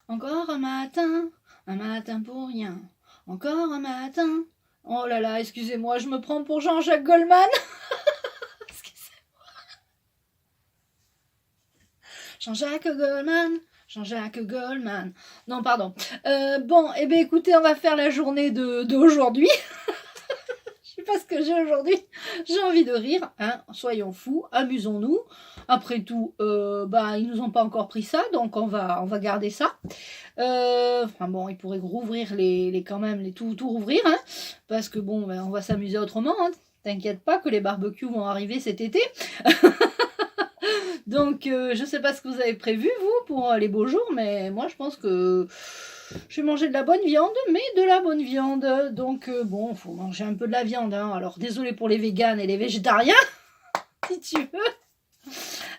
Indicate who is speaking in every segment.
Speaker 1: Encore un matin pour rien. Encore un matin. Oh là là, excusez-moi, je me prends pour Jean-Jacques Goldman. Jean-Jacques Goldman. Jean-Jacques Goldman. Non, pardon. Bon, eh bien écoutez, on va faire la journée d'aujourd'hui. Je sais pas ce que j'ai aujourd'hui. J'ai envie de rire, hein. Soyons fous, amusons-nous. Après tout, ils nous ont pas encore pris ça, donc on va garder ça. Enfin bon, ils pourraient rouvrir quand même tout rouvrir, hein, parce que bon, on va s'amuser autrement. Hein. T'inquiète pas que les barbecues vont arriver cet été. Donc je sais pas ce que vous avez prévu vous pour les beaux jours, mais moi je pense que je vais manger de la bonne viande, mais de la bonne viande. Donc bon, faut manger un peu de la viande. Hein. Alors désolé pour les véganes et les végétariens, si tu veux.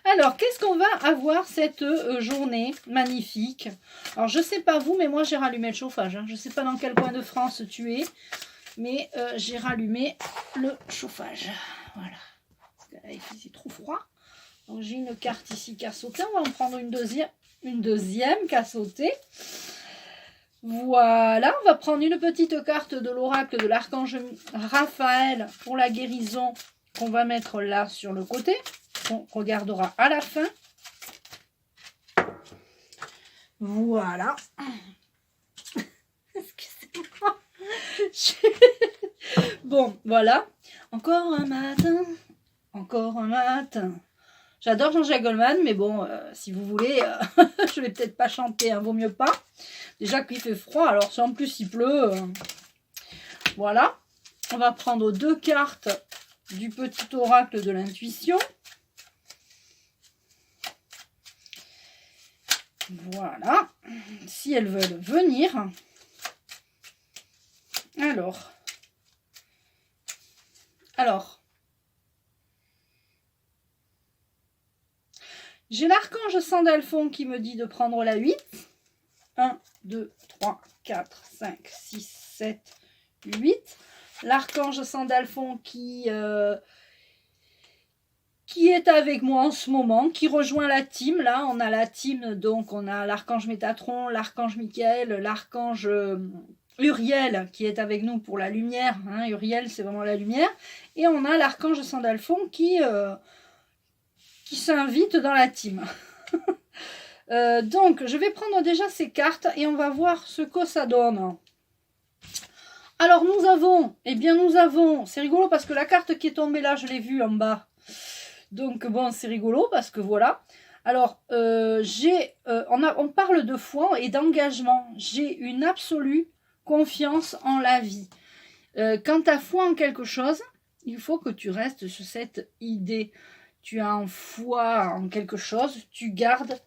Speaker 1: Alors, qu'est-ce qu'on va avoir cette journée magnifique? Alors, je sais pas vous, mais moi, j'ai rallumé le chauffage. Hein. Je sais pas dans quel coin de France tu es, mais j'ai rallumé le chauffage. Voilà. Parce que là, c'est trop froid. Donc, j'ai une carte ici qui a sauté. On va en prendre une deuxième qui a sauté. Voilà. On va prendre une petite carte de l'oracle de l'archange Raphaël pour la guérison qu'on va mettre là sur le côté. On regardera à la fin. Voilà. Excusez-moi. Bon, voilà. Encore un matin. Encore un matin. J'adore Jean-Jacques Goldman, mais bon, si vous voulez, je vais peut-être pas chanter, hein, vaut mieux pas. Déjà qu'il fait froid, alors si en plus il pleut. Voilà. On va prendre 2 cartes du petit oracle de l'intuition. Voilà, si elles veulent venir. Alors, j'ai l'archange Sandalphon qui me dit de prendre la 8. 1, 2, 3, 4, 5, 6, 7, 8. L'archange Sandalphon qui est avec moi en ce moment, qui rejoint la team. Là, on a la team, donc on a l'archange Métatron, l'archange Michael, l'archange Uriel qui est avec nous pour la lumière. Hein, Uriel, c'est vraiment la lumière. Et on a l'archange Sandalphon qui s'invite dans la team. Donc, je vais prendre déjà ces cartes et on va voir ce que ça donne. Alors, nous avons, c'est rigolo parce que la carte qui est tombée là, je l'ai vue en bas. Donc bon, c'est rigolo parce que voilà. Alors, on parle de foi et d'engagement. J'ai une absolue confiance en la vie. Quand tu as foi en quelque chose, il faut que tu restes sur cette idée. Tu as foi en quelque chose, tu gardes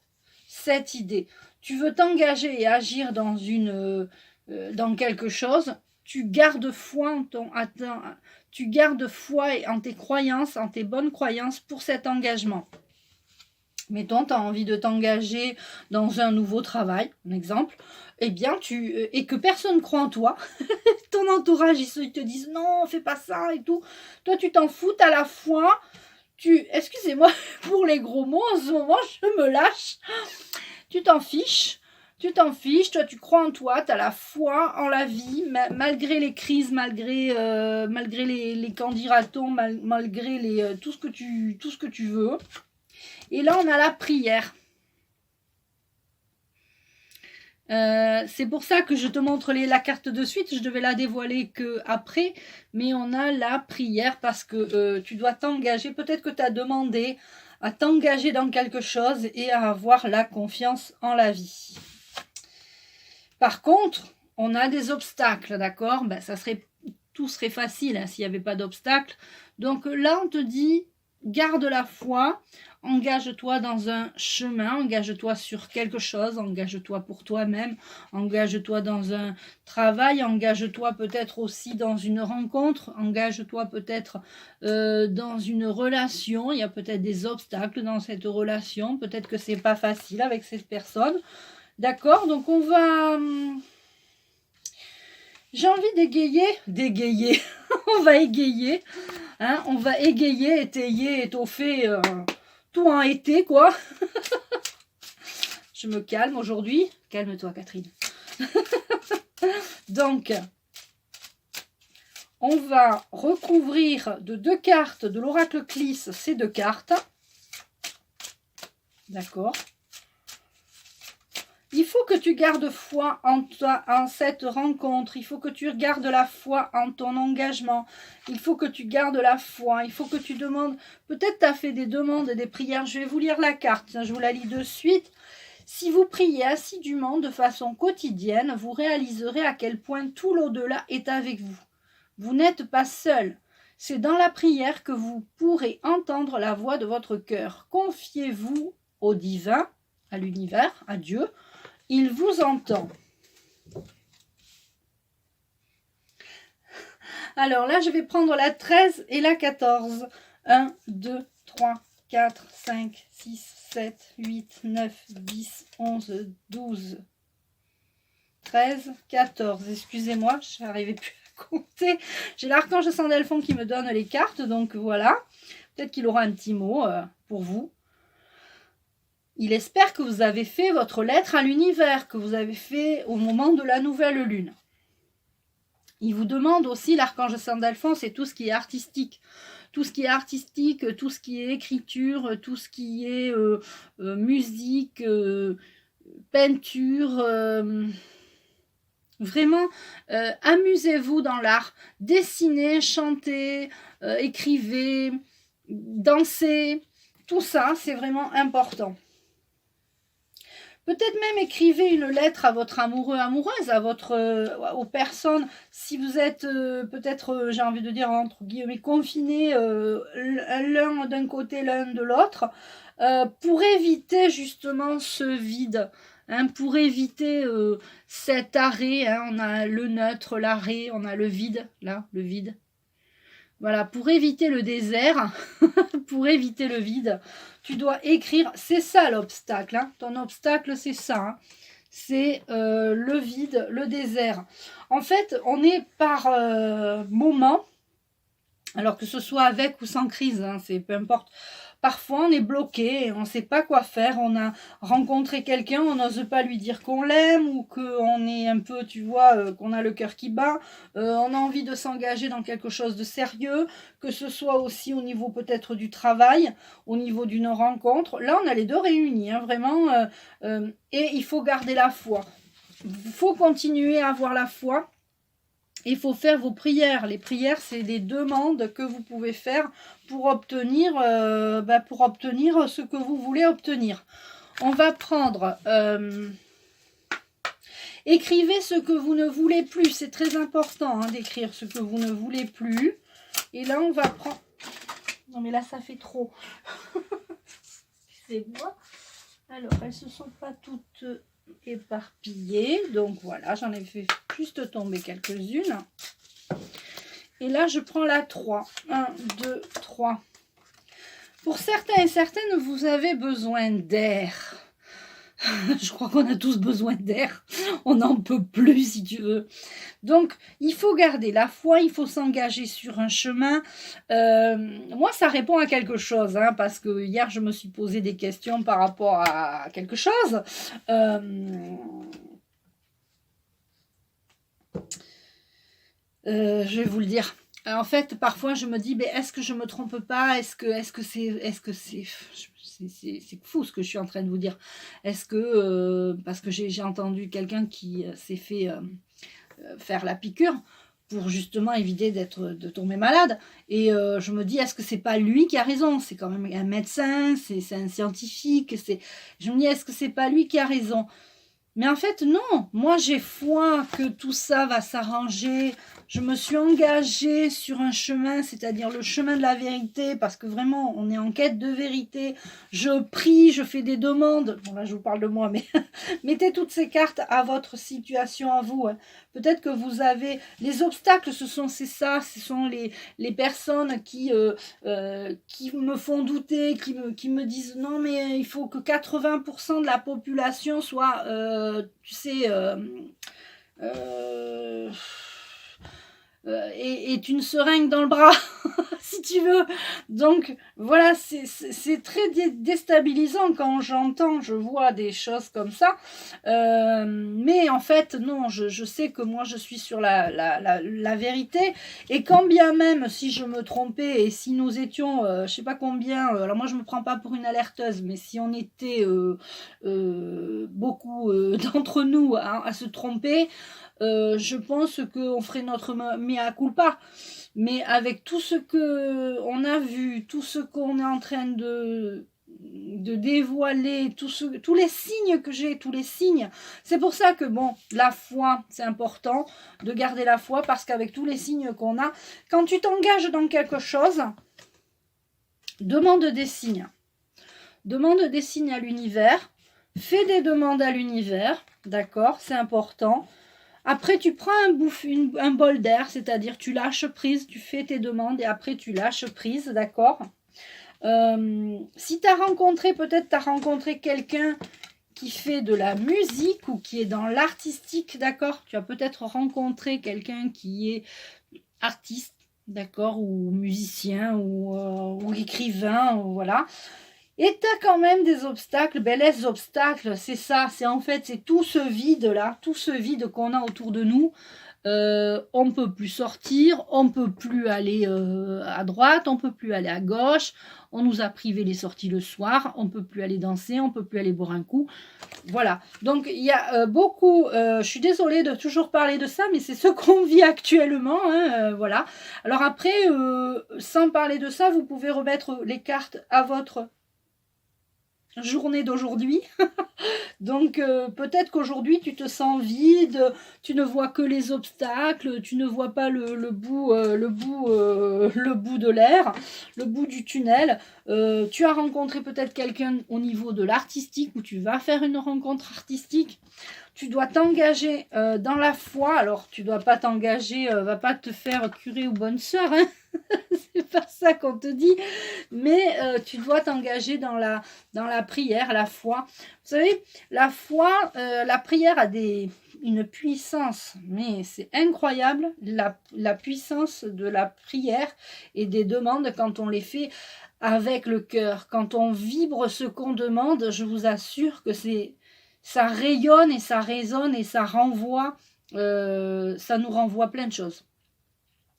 Speaker 1: cette idée. Tu veux t'engager et agir dans quelque chose, tu gardes foi tu gardes foi en tes croyances, en tes bonnes croyances pour cet engagement. Mettons, tu as envie de t'engager dans un nouveau travail, un exemple, eh bien, et que personne ne croit en toi, ton entourage, ils te disent non, fais pas ça et tout. Toi, tu t'en fous, tu as la foi. Excusez-moi pour les gros mots, en ce moment, je me lâche. Tu t'en fiches. Toi tu crois en toi, tu as la foi en la vie, malgré les crises, malgré les candidatons, malgré tout ce que tu veux. Et là on a la prière. C'est pour ça que je te montre la carte de suite, je devais la dévoiler que après, mais on a la prière parce que tu dois t'engager, peut-être que tu as demandé à t'engager dans quelque chose et à avoir la confiance en la vie. Par contre, on a des obstacles, d'accord? Tout serait facile hein, s'il n'y avait pas d'obstacles. Donc là, on te dit, garde la foi, engage-toi dans un chemin, engage-toi sur quelque chose, engage-toi pour toi-même, engage-toi dans un travail, engage-toi peut-être aussi dans une rencontre, engage-toi peut-être dans une relation. Il y a peut-être des obstacles dans cette relation, peut-être que c'est pas facile avec cette personne. D'accord, donc on va... J'ai envie d'égayer. On va égayer. Hein, on va égayer, étayer, étoffer, tout en été, quoi. je me calme aujourd'hui. Calme-toi, Catherine. Donc, on va recouvrir de 2 cartes de l'oracle Clis ces 2 cartes. D'accord. Il faut que tu gardes foi en cette rencontre. Il faut que tu gardes la foi en ton engagement. Il faut que tu gardes la foi. Il faut que tu demandes. Peut-être tu as fait des demandes et des prières. Je vais vous lire la carte. Je vous la lis de suite. Si vous priez assidûment de façon quotidienne, vous réaliserez à quel point tout l'au-delà est avec vous. Vous n'êtes pas seul. C'est dans la prière que vous pourrez entendre la voix de votre cœur. Confiez-vous au divin, à l'univers, à Dieu. Il vous entend. Alors là, je vais prendre la 13 et la 14. 1, 2, 3, 4, 5, 6, 7, 8, 9, 10, 11, 12, 13, 14. Excusez-moi, je n'arrivais plus à compter. J'ai l'archange Sandalphon qui me donne les cartes, donc voilà. Peut-être qu'il aura un petit mot pour vous. Il espère que vous avez fait votre lettre à l'univers, que vous avez fait au moment de la nouvelle lune. Il vous demande aussi, l'archange Sandalphon, c'est tout ce qui est artistique. Tout ce qui est artistique, tout ce qui est écriture, tout ce qui est musique, peinture. Vraiment, amusez-vous dans l'art. Dessinez, chantez, écrivez, dansez. Tout ça, c'est vraiment important. Peut-être même écrivez une lettre à votre amoureux, amoureuse, aux personnes. Si vous êtes peut-être, j'ai envie de dire, entre guillemets, confinés l'un d'un côté, l'un de l'autre, pour éviter justement ce vide, hein, pour éviter cet arrêt. Hein, on a le neutre, l'arrêt, on a le vide, là, le vide. Voilà, pour éviter le désert, pour éviter le vide, tu dois écrire, c'est ça l'obstacle, hein. Ton obstacle c'est ça, hein. C'est le vide, le désert. En fait, on est par moment, alors que ce soit avec ou sans crise, hein, c'est peu importe. Parfois, on est bloqué, on ne sait pas quoi faire. On a rencontré quelqu'un, on n'ose pas lui dire qu'on l'aime ou qu'on est un peu, tu vois, qu'on a le cœur qui bat. On a envie de s'engager dans quelque chose de sérieux, que ce soit aussi au niveau peut-être du travail, au niveau d'une rencontre. Là, on a les deux réunis, hein, vraiment. Et il faut garder la foi. Il faut continuer à avoir la foi. Il faut faire vos prières. Les prières, c'est des demandes que vous pouvez faire pour obtenir ce que vous voulez obtenir. On va prendre... écrivez ce que vous ne voulez plus. C'est très important, hein, d'écrire ce que vous ne voulez plus. Et là, on va prendre... Non, mais là, ça fait trop. C'est moi. Alors, elles ne se sont pas toutes... éparpillées, donc voilà, j'en ai fait juste tomber quelques-unes. Et là, je prends la 3. 1, 2, 3. Pour certains et certaines, vous avez besoin d'air. Je crois qu'on a tous besoin d'air. On n'en peut plus, si tu veux. Donc, il faut garder la foi, il faut s'engager sur un chemin. Moi, ça répond à quelque chose, hein, parce que hier, je me suis posé des questions par rapport à quelque chose. Je vais vous le dire. En fait, parfois, je me dis, mais est-ce que je me trompe pas? Est-ce que c'est fou ce que je suis en train de vous dire. Est-ce que, parce que j'ai entendu quelqu'un qui s'est fait faire la piqûre pour justement éviter de tomber malade. Et je me dis, est-ce que c'est pas lui qui a raison? C'est quand même un médecin, c'est un scientifique. Je me dis, est-ce que c'est pas lui qui a raison? Mais en fait, non. Moi, j'ai foi que tout ça va s'arranger. Je me suis engagée sur un chemin, c'est-à-dire le chemin de la vérité, parce que vraiment, on est en quête de vérité. Je prie, je fais des demandes. Bon, là, je vous parle de moi, mais mettez toutes ces cartes à votre situation, à vous. Hein. Peut-être que vous avez... Les obstacles, ce sont les personnes qui me font douter, qui me disent non, mais il faut que 80% de la population soit... tu sais, est une seringue dans le bras, si tu veux. Donc voilà, c'est très déstabilisant quand je vois des choses comme ça. Mais en fait, non, je sais que moi je suis sur la vérité. Et quand bien même si je me trompais et si nous étions, je sais pas combien, alors moi je me prends pas pour une alerteuse, mais si on était beaucoup d'entre nous à se tromper, je pense qu'on ferait notre mea culpa. Mais avec tout ce qu'on a vu, tout ce qu'on est en train de dévoiler, tous les signes que j'ai, tous les signes. C'est pour ça que, bon, la foi, c'est important de garder la foi, parce qu'avec tous les signes qu'on a, quand tu t'engages dans quelque chose, demande des signes. Demande des signes à l'univers, fais des demandes à l'univers, d'accord, c'est important. Après, tu prends un bol d'air, c'est-à-dire tu lâches prise, tu fais tes demandes et après tu lâches prise, d'accord. Si tu as rencontré, peut-être tu as rencontré quelqu'un qui fait de la musique ou qui est dans l'artistique, d'accord. Tu as peut-être rencontré quelqu'un qui est artiste, d'accord, ou musicien ou écrivain, ou voilà. Et tu as quand même des obstacles. Ben, les obstacles, c'est ça, c'est tout ce vide-là, tout ce vide qu'on a autour de nous. On ne peut plus sortir, on ne peut plus aller à droite, on ne peut plus aller à gauche, on nous a privé les sorties le soir, on ne peut plus aller danser, on ne peut plus aller boire un coup. Voilà, donc il y a beaucoup, je suis désolée de toujours parler de ça, mais c'est ce qu'on vit actuellement, hein, voilà. Alors après, sans parler de ça, vous pouvez remettre les cartes à votre journée d'aujourd'hui. Donc peut-être qu'aujourd'hui tu te sens vide, tu ne vois que les obstacles, tu ne vois pas le bout de l'air, le bout du tunnel. Tu as rencontré peut-être quelqu'un au niveau de l'artistique, où tu vas faire une rencontre artistique. Tu dois t'engager dans la foi. Alors tu dois pas t'engager, va pas te faire curé ou bonne sœur, hein. C'est pas ça qu'on te dit, mais tu dois t'engager dans la prière, la foi. Vous savez, la foi, la prière a une puissance, mais c'est incroyable, la puissance de la prière et des demandes quand on les fait avec le cœur. Quand on vibre ce qu'on demande, je vous assure que ça rayonne et ça résonne et ça renvoie, ça nous renvoie plein de choses.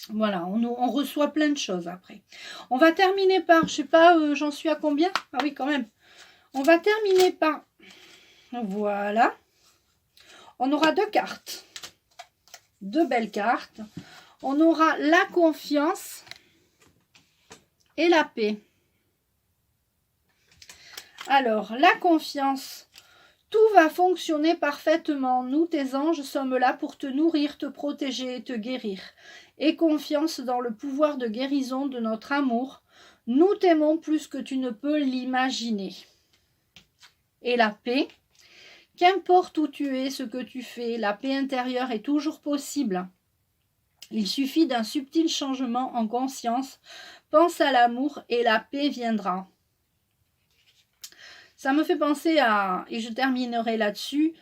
Speaker 1: Voilà, on reçoit plein de choses après. On va terminer par, je sais pas, j'en suis à combien? Ah oui, quand même. On va terminer par, voilà. On aura deux cartes. Deux belles cartes. On aura la confiance et la paix. Alors, la confiance. Tout va fonctionner parfaitement. Nous, tes anges, sommes là pour te nourrir, te protéger et te guérir. Aie confiance dans le pouvoir de guérison de notre amour. Nous t'aimons plus que tu ne peux l'imaginer. Et la paix. Qu'importe où tu es, ce que tu fais, la paix intérieure est toujours possible. Il suffit d'un subtil changement en conscience. Pense à l'amour et la paix viendra. Ça me fait penser à, et je terminerai là-dessus,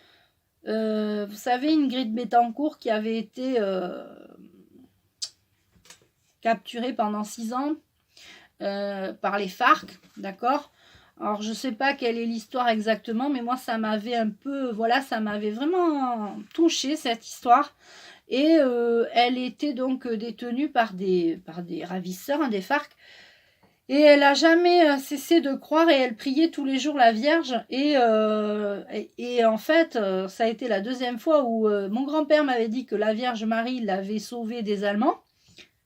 Speaker 1: vous savez, Ingrid Betancourt qui avait été capturée pendant 6 ans par les FARC, d'accord. Alors, je ne sais pas quelle est l'histoire exactement, mais moi, ça m'avait un peu, voilà, ça m'avait vraiment touchée, cette histoire. Et elle était donc détenue par des ravisseurs, hein, des FARC. Et elle n'a jamais cessé de croire et elle priait tous les jours la Vierge. Et en fait, ça a été la deuxième fois où mon grand-père m'avait dit que la Vierge Marie l'avait sauvée des Allemands.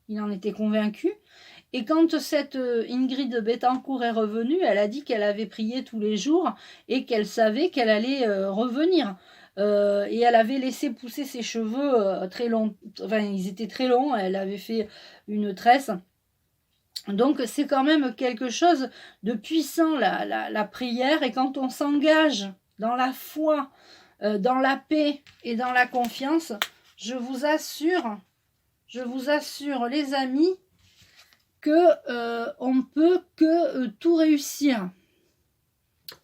Speaker 1: Il en était convaincu. Et quand cette Ingrid Betancourt est revenue, elle a dit qu'elle avait prié tous les jours et qu'elle savait qu'elle allait revenir. Et elle avait laissé pousser ses cheveux très longs. Enfin, ils étaient très longs. Elle avait fait une tresse. Donc c'est quand même quelque chose de puissant, la prière. Et quand on s'engage dans la foi, dans la paix et dans la confiance, je vous assure les amis, que on ne peut que tout réussir.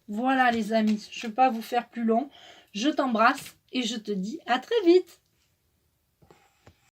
Speaker 1: Voilà les amis, je ne vais pas vous faire plus long. Je t'embrasse et je te dis à très vite.